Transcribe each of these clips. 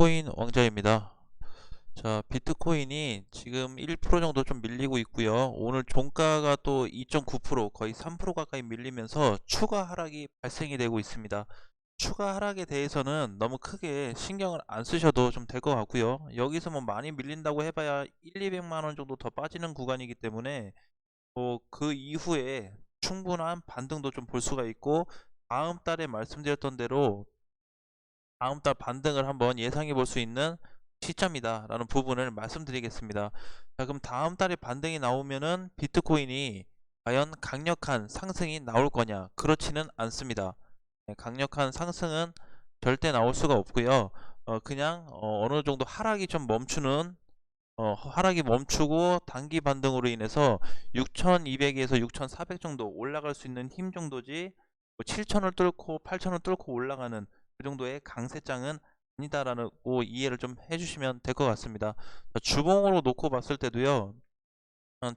코인 왕자입니다. 자, 비트코인이 지금 1% 정도 좀 밀리고 있고요. 오늘 종가가 또 2.9% 거의 3% 가까이 밀리면서 추가 하락이 발생이 되고 있습니다. 추가 하락에 대해서는 너무 크게 신경을 안 쓰셔도 좀 될 것 같고요. 여기서 뭐 많이 밀린다고 해봐야 1, 200만 원 정도 더 빠지는 구간이기 때문에 그 이후에 충분한 반등도 좀 볼 수가 있고, 다음 달에 말씀드렸던 대로 다음 달 반등을 한번 예상해 볼 수 있는 시점이다 라는 부분을 말씀드리겠습니다. 자, 그럼 다음 달에 반등이 나오면은 비트코인이 과연 강력한 상승이 나올 거냐? 그렇지는 않습니다. 강력한 상승은 절대 나올 수가 없고요. 그냥 어느 정도 하락이 좀 멈추는, 하락이 멈추고 단기 반등으로 인해서 6200에서 6400 정도 올라갈 수 있는 힘 정도지, 7000을 뚫고 8000을 뚫고 올라가는 그 정도의 강세장은 아니다라고 이해를 좀 해주시면 될 것 같습니다. 주봉으로 놓고 봤을 때도요,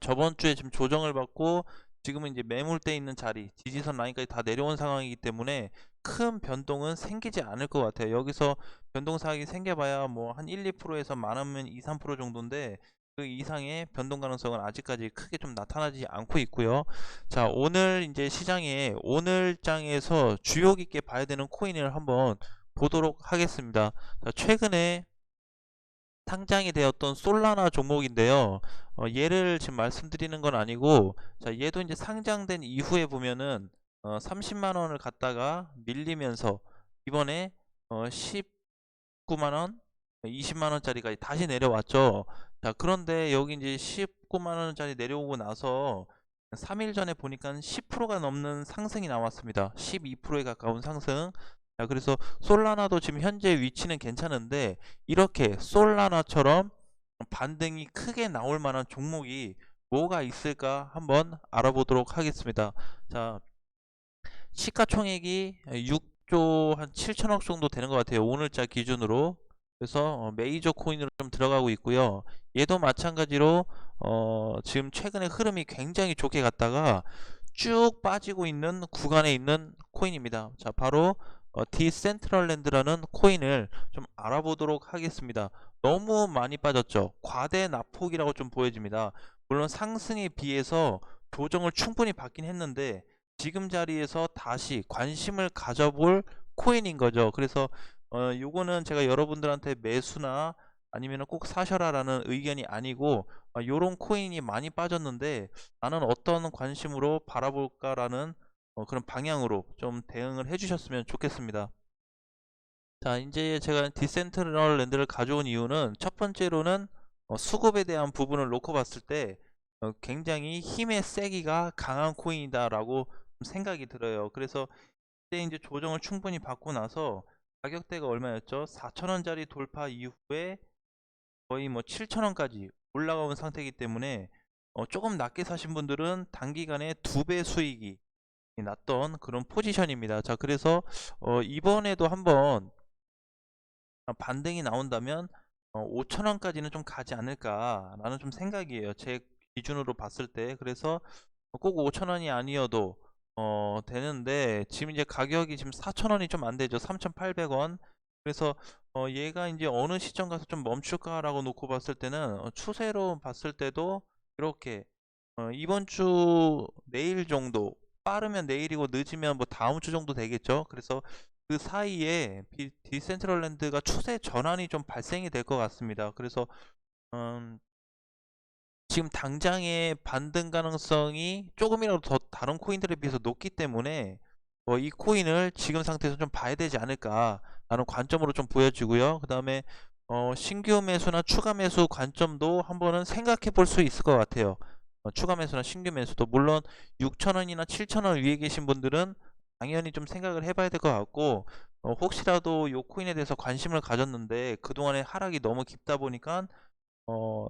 저번 주에 지금 조정을 받고 지금은 이제 매물대 있는 자리, 지지선 라인까지 다 내려온 상황이기 때문에 큰 변동은 생기지 않을 것 같아요. 여기서 변동사항이 생겨봐야 뭐 한 1, 2%에서 많으면 2, 3% 정도인데, 그 이상의 변동 가능성은 아직까지 크게 좀 나타나지 않고 있고요. 자, 오늘 이제 시장에 오늘 장에서 주요 깊게 봐야 되는 코인을 한번 보도록 하겠습니다. 자, 최근에 상장이 되었던 솔라나 종목인데요. 얘를 지금 말씀드리는 건 아니고, 자, 얘도 이제 상장된 이후에 보면은 30만 원을 갖다가 밀리면서 이번에 19만 원, 20만 원짜리까지 다시 내려왔죠. 자, 그런데 여기 이제 19만 원짜리 내려오고 나서 3일 전에 보니까 10%가 넘는 상승이 나왔습니다. 12%에 가까운 상승. 자, 그래서 솔라나도 지금 현재 위치는 괜찮은데, 이렇게 솔라나처럼 반등이 크게 나올 만한 종목이 뭐가 있을까 한번 알아보도록 하겠습니다. 자, 시가총액이 6조 한 7천억 정도 되는 것 같아요. 오늘자 기준으로. 그래서 메이저 코인으로 좀 들어가고 있고요. 얘도 마찬가지로 지금 최근에 흐름이 굉장히 좋게 갔다가 쭉 빠지고 있는 구간에 있는 코인입니다. 자, 바로 디센트럴랜드라는 코인을 좀 알아보도록 하겠습니다. 너무 많이 빠졌죠. 과대 낙폭이라고 좀 보여집니다. 물론 상승에 비해서 조정을 충분히 받긴 했는데, 지금 자리에서 다시 관심을 가져볼 코인인 거죠. 그래서 요거는 제가 여러분들한테 매수나 아니면 꼭 사셔라 라는 의견이 아니고, 요런 코인이 많이 빠졌는데 나는 어떤 관심으로 바라볼까 라는 그런 방향으로 좀 대응을 해 주셨으면 좋겠습니다. 자, 이제 제가 디센트럴랜드를 가져온 이유는, 첫 번째로는 수급에 대한 부분을 놓고 봤을 때 굉장히 힘의 세기가 강한 코인이다라고 생각이 들어요. 그래서 이때 이제 조정을 충분히 받고 나서 가격대가 얼마였죠? 4,000원짜리 돌파 이후에 거의 뭐 7,000원까지 올라가온 상태이기 때문에 조금 낮게 사신 분들은 단기간에 2배 수익이 났던 그런 포지션입니다. 자, 그래서 이번에도 한번 반등이 나온다면 5,000원까지는 좀 가지 않을까라는 좀 생각이에요. 제 기준으로 봤을 때. 그래서 꼭 5,000원이 아니어도 되는데, 지금 이제 가격이 지금 4,000원이 좀 안 되죠. 3,800원. 그래서 얘가 이제 어느 시점 가서 좀 멈출까라고 놓고 봤을 때는, 추세로 봤을 때도 이렇게 이번 주 내일 정도, 빠르면 내일이고 늦으면 뭐 다음 주 정도 되겠죠. 그래서 그 사이에 디센트럴랜드가 추세 전환이 좀 발생이 될 것 같습니다. 그래서 음, 지금 당장의 반등 가능성이 조금이라도 더 다른 코인들에 비해서 높기 때문에 이 코인을 지금 상태에서 좀 봐야 되지 않을까라는 관점으로 좀 보여지고요. 그 다음에 신규 매수나 추가 매수 관점도 한번은 생각해 볼 수 있을 것 같아요. 추가 매수나 신규 매수도 물론 6,000원이나 7,000원 위에 계신 분들은 당연히 좀 생각을 해봐야 될 것 같고, 혹시라도 요 코인에 대해서 관심을 가졌는데 그동안에 하락이 너무 깊다 보니까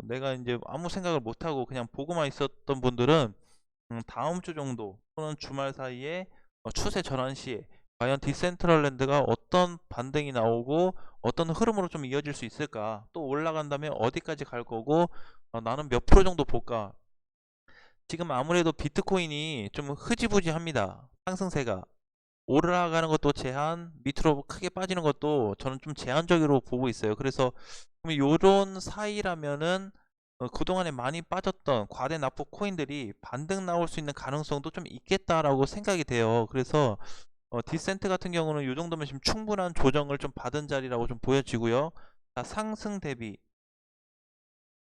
내가 이제 아무 생각을 못하고 그냥 보고만 있었던 분들은 다음 주 정도 또는 주말 사이에 추세 전환 시에 과연 디센트럴랜드가 어떤 반등이 나오고 어떤 흐름으로 좀 이어질 수 있을까, 또 올라간다면 어디까지 갈 거고, 나는 몇 프로 정도 볼까. 지금 아무래도 비트코인이 좀 흐지부지합니다. 상승세가. 올라가는 것도 제한, 밑으로 크게 빠지는 것도 저는 좀 제한적으로 보고 있어요. 그래서 그럼 요런 사이라면은 그동안에 많이 빠졌던 과대 납부 코인들이 반등 나올 수 있는 가능성도 좀 있겠다라고 생각이 돼요. 그래서 디센트 같은 경우는 요 정도면 지금 충분한 조정을 좀 받은 자리라고 좀 보여지고요. 자, 상승 대비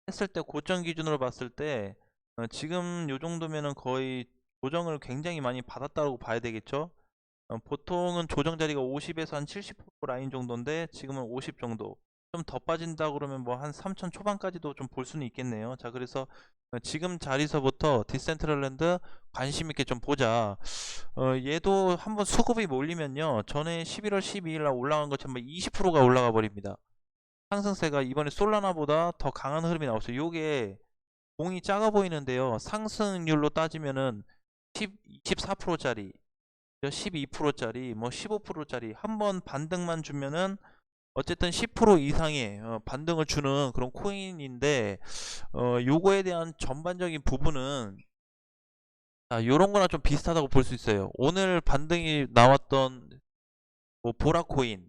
했을 때 고점 기준으로 봤을 때 지금 요 정도면은 거의 조정을 굉장히 많이 받았다고 봐야 되겠죠. 보통은 조정 자리가 50에서 한 70% 라인 정도인데 지금은 50 정도. 좀 더 빠진다 그러면 뭐 한 3천 초반까지도 좀 볼 수는 있겠네요. 자, 그래서 지금 자리서부터 디센트럴랜드 관심 있게 좀 보자. 얘도 한번 수급이 몰리면요. 전에 11월 12일 날 올라간 것처럼 20%가 올라가 버립니다. 상승세가 이번에 솔라나보다 더 강한 흐름이 나왔어요. 요게 공이 작아 보이는데요. 상승률로 따지면은 24%짜리 12%짜리 뭐 15%짜리 한번 반등만 주면은 어쨌든 10% 이상의 반등을 주는 그런 코인인데 요거에 대한 전반적인 부분은 요런 거랑 좀 비슷하다고 볼 수 있어요. 오늘 반등이 나왔던 뭐 보라코인,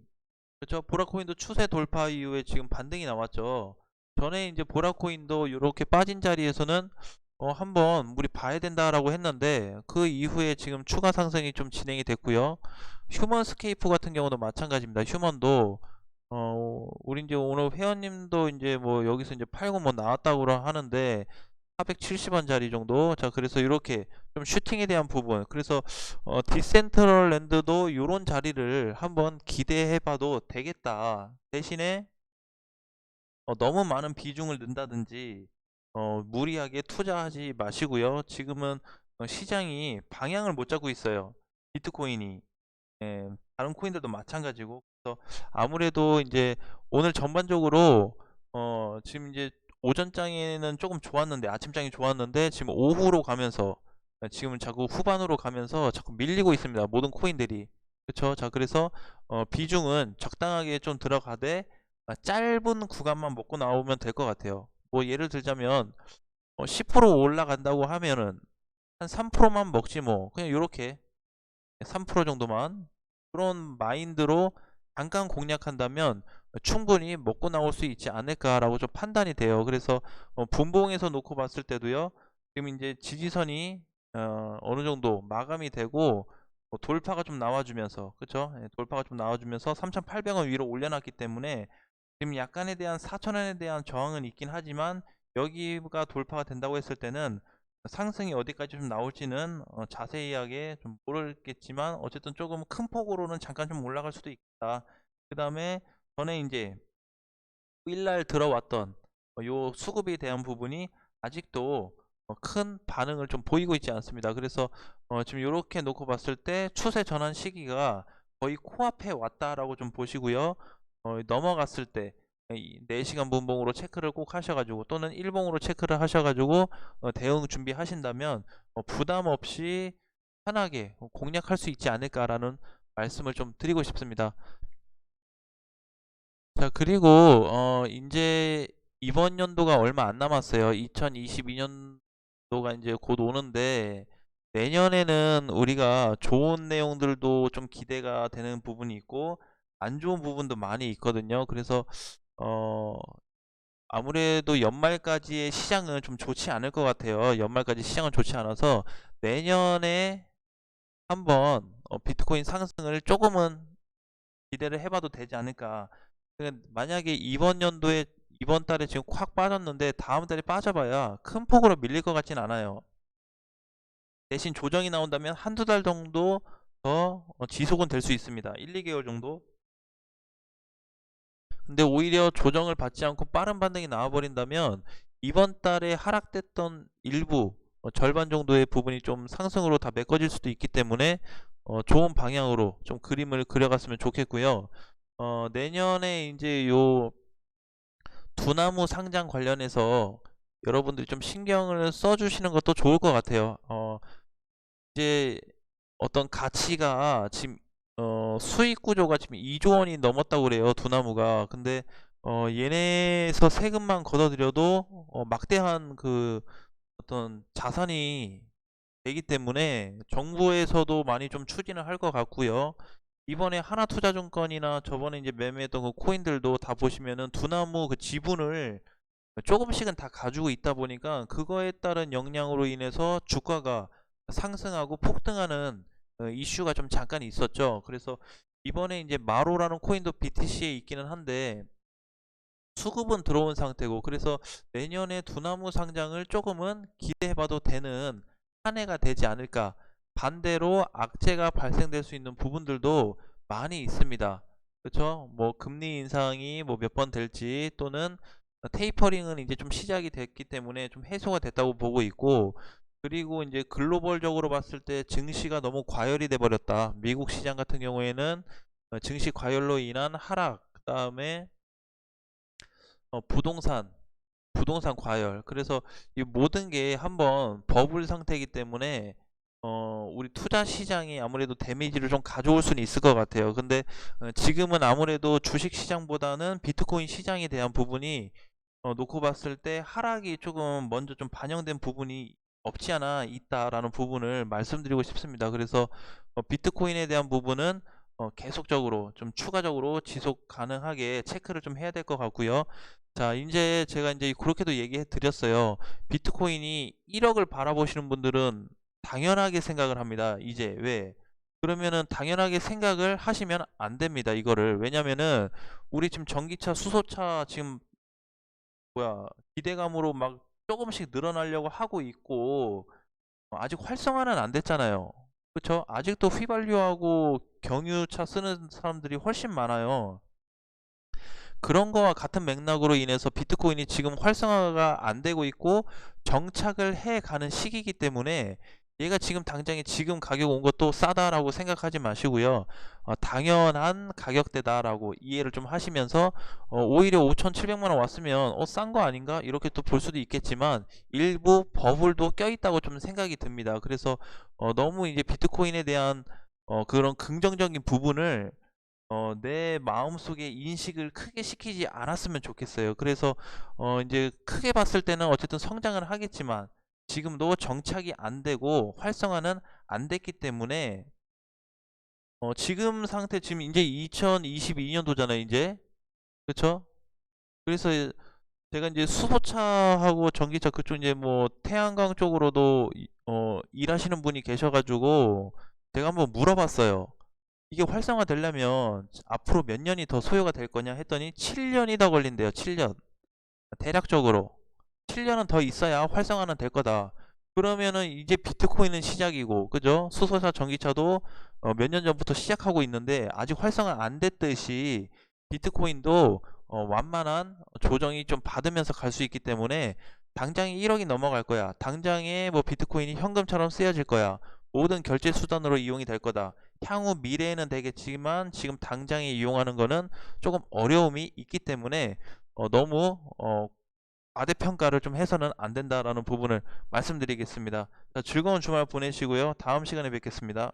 그렇죠? 보라코인도 추세 돌파 이후에 지금 반등이 나왔죠. 전에 이제 보라코인도 이렇게 빠진 자리에서는 한번 우리 봐야 된다라고 했는데 그 이후에 지금 추가 상승이 좀 진행이 됐고요. 휴먼스케이프 같은 경우도 마찬가지입니다. 휴먼도 우리 이제 오늘 회원님도 이제 뭐 여기서 이제 팔고 뭐 나왔다고 하는데 470원짜리 정도. 자, 그래서 이렇게 좀 슈팅에 대한 부분. 그래서 디센트럴랜드도 이런 자리를 한번 기대해 봐도 되겠다. 대신에 너무 많은 비중을 넣는다든지 무리하게 투자하지 마시고요. 지금은 시장이 방향을 못 잡고 있어요. 비트코인이. 예, 다른 코인들도 마찬가지고. 그래서 아무래도 이제 오늘 전반적으로 지금 이제 오전장에는 조금 좋았는데 아침장이 좋았는데 지금 오후로 가면서 지금은 자꾸 후반으로 가면서 자꾸 밀리고 있습니다. 모든 코인들이. 그렇죠? 자, 그래서 비중은 적당하게 좀 들어가되 짧은 구간만 먹고 나오면 될 것 같아요. 뭐 예를 들자면 10% 올라간다고 하면은 한 3%만 먹지 뭐. 그냥 요렇게 3% 정도만 그런 마인드로 잠깐 공략한다면 충분히 먹고 나올 수 있지 않을까라고 좀 판단이 돼요. 그래서 분봉에서 놓고 봤을 때도요. 지금 이제 지지선이 어느 정도 마감이 되고 돌파가 좀 나와주면서 그쵸? 예, 돌파가 좀 나와주면서 3,800원 위로 올려놨기 때문에 지금 약간에 대한 4,000원에 대한 저항은 있긴 하지만 여기가 돌파가 된다고 했을 때는 상승이 어디까지 좀 나올지는 자세하게 좀 모르겠지만 어쨌든 조금 큰 폭으로는 잠깐 좀 올라갈 수도 있다. 그 다음에 전에 이제 일날 들어왔던 요 수급에 대한 부분이 아직도 큰 반응을 좀 보이고 있지 않습니다. 그래서 지금 이렇게 놓고 봤을 때 추세 전환 시기가 거의 코앞에 왔다라고 좀 보시고요. 넘어갔을 때 4시간 분봉으로 체크를 꼭 하셔가지고 또는 일봉으로 체크를 하셔가지고 대응 준비하신다면 부담 없이 편하게 공략할 수 있지 않을까라는 말씀을 좀 드리고 싶습니다. 자, 그리고 이제 이번 연도가 얼마 안 남았어요. 2022년도가 이제 곧 오는데 내년에는 우리가 좋은 내용들도 좀 기대가 되는 부분이 있고 안 좋은 부분도 많이 있거든요. 그래서 어 아무래도 연말까지의 시장은 좀 좋지 않을 것 같아요. 연말까지 시장은 좋지 않아서 내년에 한번 비트코인 상승을 조금은 기대를 해봐도 되지 않을까. 그러니까 만약에 이번 연도에 이번 달에 지금 확 빠졌는데 다음 달에 빠져봐야 큰 폭으로 밀릴 것 같진 않아요. 대신 조정이 나온다면 한두 달 정도 더 지속은 될 수 있습니다. 1, 2개월 정도. 근데 오히려 조정을 받지 않고 빠른 반등이 나와버린다면 이번 달에 하락됐던 일부 절반 정도의 부분이 좀 상승으로 다 메꿔질 수도 있기 때문에 좋은 방향으로 좀 그림을 그려갔으면 좋겠고요. 내년에 이제 요 두나무 상장 관련해서 여러분들이 좀 신경을 써주시는 것도 좋을 것 같아요. 이제 어떤 가치가 지금 수익 구조가 지금 2조 원이 넘었다고 그래요. 두나무가. 근데 얘네에서 세금만 걷어들여도 막대한 그 어떤 자산이 되기 때문에 정부에서도 많이 좀 추진을 할 것 같고요. 이번에 하나투자증권이나 저번에 이제 매매했던 그 코인들도 다 보시면은 두나무 그 지분을 조금씩은 다 가지고 있다 보니까 그거에 따른 영향으로 인해서 주가가 상승하고 폭등하는 이슈가 좀 잠깐 있었죠. 그래서 이번에 이제 마로라는 코인도 BTC에 있기는 한데 수급은 들어온 상태고, 그래서 내년에 두나무 상장을 조금은 기대해봐도 되는 한 해가 되지 않을까. 반대로 악재가 발생될 수 있는 부분들도 많이 있습니다. 그렇죠? 뭐 금리 인상이 뭐 몇 번 될지, 또는 테이퍼링은 이제 좀 시작이 됐기 때문에 좀 해소가 됐다고 보고 있고, 그리고 이제 글로벌적으로 봤을 때 증시가 너무 과열이 돼 버렸다. 미국 시장 같은 경우에는 증시 과열로 인한 하락, 그다음에 부동산 과열. 그래서 이 모든 게 한번 버블 상태이기 때문에 우리 투자 시장이 아무래도 데미지를 좀 가져올 수는 있을 것 같아요. 근데 지금은 아무래도 주식 시장보다는 비트코인 시장에 대한 부분이 놓고 봤을 때 하락이 조금 먼저 좀 반영된 부분이 없지 않아 있다라는 부분을 말씀드리고 싶습니다. 그래서 비트코인에 대한 부분은 계속적으로 좀 추가적으로 지속 가능하게 체크를 좀 해야 될 것 같고요. 자, 이제 제가 이제 그렇게도 얘기해 드렸어요. 비트코인이 1억을 바라보시는 분들은 당연하게 생각을 합니다. 이제 왜? 그러면은 당연하게 생각을 하시면 안 됩니다. 이거를. 왜냐면은 우리 지금 전기차, 수소차 지금 뭐야, 기대감으로 막 조금씩 늘어나려고 하고 있고, 아직 활성화는 안 됐잖아요. 그쵸? 아직도 휘발유하고 경유차 쓰는 사람들이 훨씬 많아요. 그런 거와 같은 맥락으로 인해서 비트코인이 지금 활성화가 안 되고 있고 정착을 해 가는 시기이기 때문에, 얘가 지금 당장에 지금 가격 온 것도 싸다라고 생각하지 마시고요. 당연한 가격대다라고 이해를 좀 하시면서, 오히려 5,700만 원 왔으면 싼 거 아닌가? 이렇게 또 볼 수도 있겠지만 일부 버블도 껴있다고 좀 생각이 듭니다. 그래서 너무 이제 비트코인에 대한 그런 긍정적인 부분을 내 마음속에 인식을 크게 시키지 않았으면 좋겠어요. 그래서 이제 크게 봤을 때는 어쨌든 성장을 하겠지만 지금도 정착이 안 되고 활성화는 안 됐기 때문에, 지금 상태, 지금 이제 2022년도잖아요, 이제. 그쵸? 그래서 제가 이제 수소차하고 전기차 그쪽 이제 뭐 태양광 쪽으로도 일하시는 분이 계셔가지고 제가 한번 물어봤어요. 이게 활성화 되려면 앞으로 몇 년이 더 소요가 될 거냐 했더니 7년이 더 걸린대요. 7년. 대략적으로 7년은 더 있어야 활성화는 될 거다. 그러면은 이제 비트코인은 시작이고, 그죠? 수소차, 전기차도 몇 년 전부터 시작하고 있는데 아직 활성화 안 됐듯이 비트코인도 완만한 조정이 좀 받으면서 갈 수 있기 때문에 당장에 1억이 넘어갈 거야. 당장에 뭐 비트코인이 현금처럼 쓰여질 거야. 모든 결제 수단으로 이용이 될 거다. 향후 미래에는 되겠지만 지금 당장에 이용하는 거는 조금 어려움이 있기 때문에 너무 과대평가를 좀 해서는 안 된다라는 부분을 말씀드리겠습니다. 자, 즐거운 주말 보내시고요. 다음 시간에 뵙겠습니다.